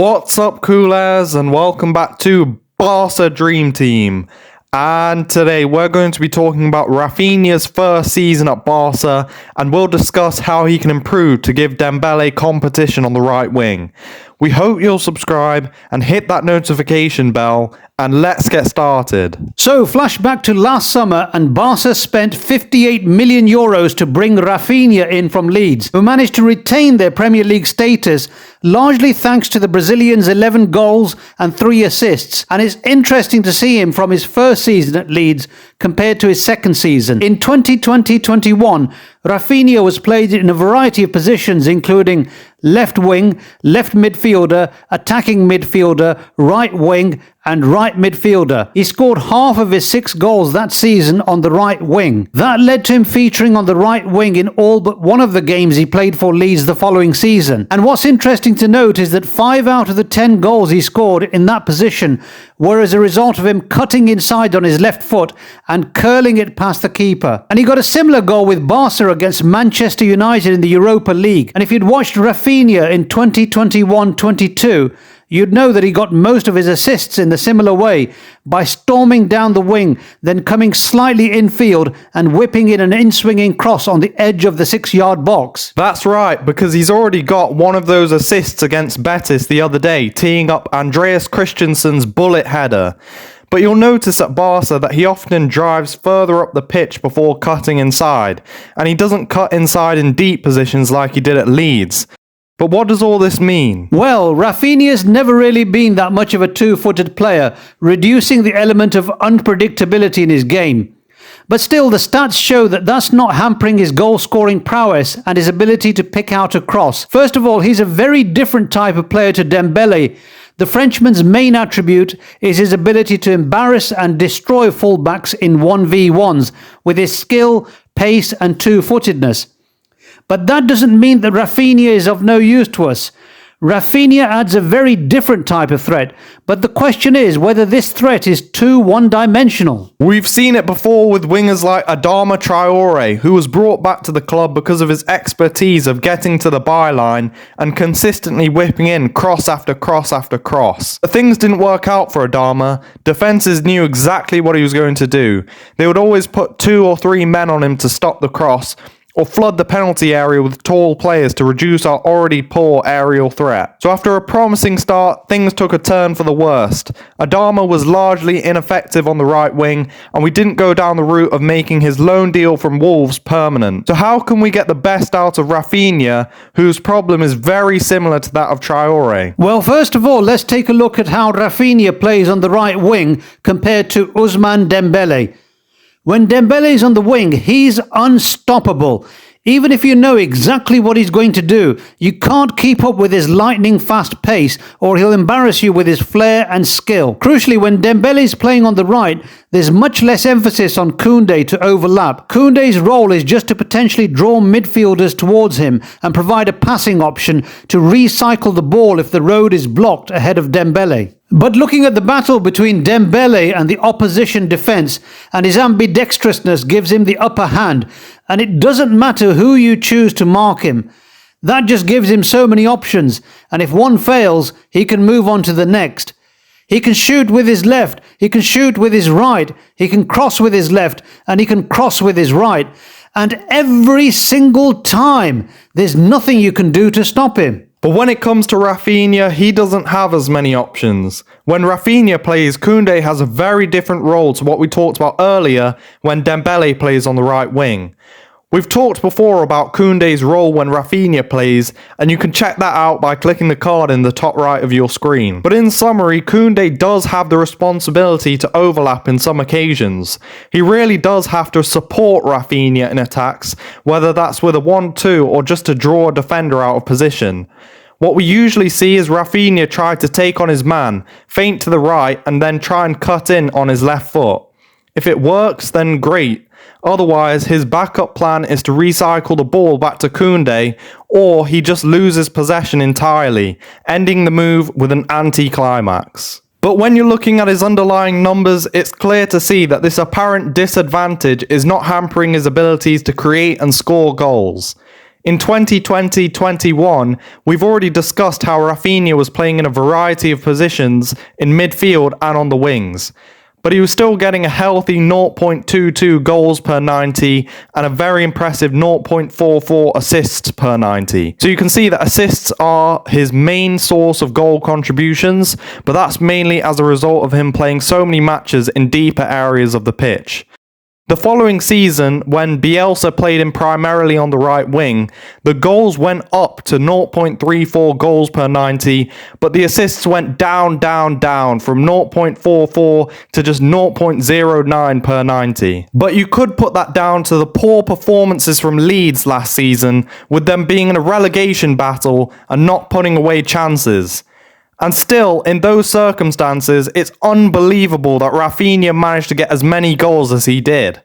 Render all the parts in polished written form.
What's up, coolers, and welcome back to Barca Dream Team. And today we're going to be talking about Raphinha's first season at Barca, and we'll discuss how he can improve to give Dembélé competition on the right wing. We hope you'll subscribe and hit that notification bell, and let's get started. So, flashback to last summer, and Barca spent 58 million euros to bring Raphinha in from Leeds, who managed to retain their Premier League status, largely thanks to the Brazilian's 11 goals and 3 assists. And it's interesting to see him from his first season at Leeds compared to his second season. In 2020-21, Raphinha was played in a variety of positions, including left wing, left midfielder, attacking midfielder, right wing, and right midfielder. He scored half of his 6 goals that season on the right wing. That led to him featuring on the right wing in all but one of the games he played for Leeds the following season. And what's interesting to note is that 5 out of the 10 goals he scored in that position were as a result of him cutting inside on his left foot and curling it past the keeper. And he got a similar goal with Barca against Manchester United in the Europa League. And if you'd watched Raphinha in 2021-22, you'd know that he got most of his assists in the similar way, by storming down the wing, then coming slightly infield and whipping in an in-swinging cross on the edge of the 6-yard box. That's right, because he's already got one of those assists against Betis the other day, teeing up Andreas Christensen's bullet header. But you'll notice at Barca that he often drives further up the pitch before cutting inside, and he doesn't cut inside in deep positions like he did at Leeds. But what does all this mean? Well, Raphinha's never really been that much of a two-footed player, reducing the element of unpredictability in his game. But still, the stats show that that's not hampering his goal-scoring prowess and his ability to pick out a cross. First of all, he's a very different type of player to Dembélé. The Frenchman's main attribute is his ability to embarrass and destroy fullbacks in 1v1s with his skill, pace and two-footedness. But that doesn't mean that Raphinha is of no use to us. Raphinha adds a very different type of threat, but the question is whether this threat is too one-dimensional. We've seen it before with wingers like Adama Traore, who was brought back to the club because of his expertise of getting to the byline and consistently whipping in cross after cross after cross. But things didn't work out for Adama. Defences knew exactly what he was going to do. They would always put 2 or 3 men on him to stop the cross, or flood the penalty area with tall players to reduce our already poor aerial threat. So after a promising start, things took a turn for the worst. Adama was largely ineffective on the right wing, and we didn't go down the route of making his loan deal from Wolves permanent. So how can we get the best out of Raphinha, whose problem is very similar to that of Traore? Well, first of all, let's take a look at how Raphinha plays on the right wing compared to Ousmane Dembélé. When Dembélé is on the wing, he's unstoppable. Even if you know exactly what he's going to do, you can't keep up with his lightning-fast pace, or he'll embarrass you with his flair and skill. Crucially, when Dembélé is playing on the right, there's much less emphasis on Koundé to overlap. Koundé's role is just to potentially draw midfielders towards him and provide a passing option to recycle the ball if the road is blocked ahead of Dembélé. But looking at the battle between Dembélé and the opposition defence, and his ambidextrousness gives him the upper hand, and it doesn't matter who you choose to mark him. That just gives him so many options, and if one fails, he can move on to the next. He can shoot with his left, he can shoot with his right, he can cross with his left, and he can cross with his right. And every single time, there's nothing you can do to stop him. But when it comes to Raphinha, he doesn't have as many options. When Raphinha plays, Koundé has a very different role to what we talked about earlier when Dembélé plays on the right wing. We've talked before about Koundé's role when Raphinha plays, and you can check that out by clicking the card in the top right of your screen. But in summary, Koundé does have the responsibility to overlap in some occasions. He really does have to support Raphinha in attacks, whether that's with a 1-2 or just to draw a defender out of position. What we usually see is Raphinha try to take on his man, feint to the right, and then try and cut in on his left foot. If it works, then great. Otherwise, his backup plan is to recycle the ball back to Koundé, or he just loses possession entirely, ending the move with an anti-climax. But when you're looking at his underlying numbers, it's clear to see that this apparent disadvantage is not hampering his abilities to create and score goals. In 2020-21, we've already discussed how Raphinha was playing in a variety of positions in midfield and on the wings, but he was still getting a healthy 0.22 goals per 90 and a very impressive 0.44 assists per 90. So you can see that assists are his main source of goal contributions, but that's mainly as a result of him playing so many matches in deeper areas of the pitch. The following season, when Bielsa played him primarily on the right wing, the goals went up to 0.34 goals per 90, but the assists went down from 0.44 to just 0.09 per 90. But you could put that down to the poor performances from Leeds last season, with them being in a relegation battle and not putting away chances. And still, in those circumstances, it's unbelievable that Raphinha managed to get as many goals as he did.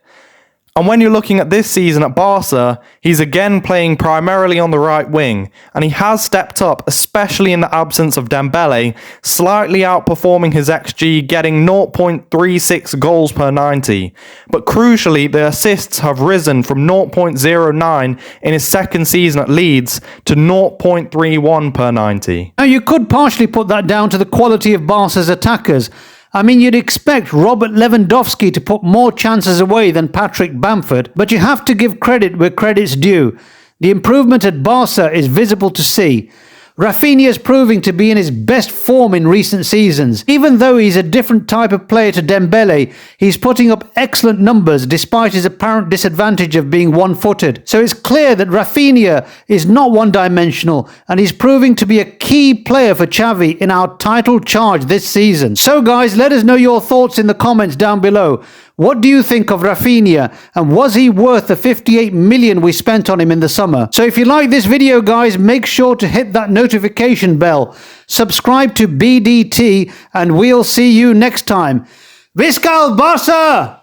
And when you're looking at this season at Barca, he's again playing primarily on the right wing, and he has stepped up, especially in the absence of Dembélé, slightly outperforming his XG, getting 0.36 goals per 90. But crucially, the assists have risen from 0.09 in his second season at Leeds to 0.31 per 90. Now, you could partially put that down to the quality of Barca's attackers. I mean, you'd expect Robert Lewandowski to put more chances away than Patrick Bamford, but you have to give credit where credit's due. The improvement at Barca is visible to see. Raphinha is proving to be in his best form in recent seasons. Even though he's a different type of player to Dembélé, he's putting up excellent numbers despite his apparent disadvantage of being one-footed. So it's clear that Raphinha is not one-dimensional, and he's proving to be a key player for Xavi in our title charge this season. So guys, let us know your thoughts in the comments down below. What do you think of Raphinha, and was he worth the 58 million we spent on him in the summer? So if you like this video guys, make sure to hit that notification bell, subscribe to BDT, and we'll see you next time. Visca el Barça!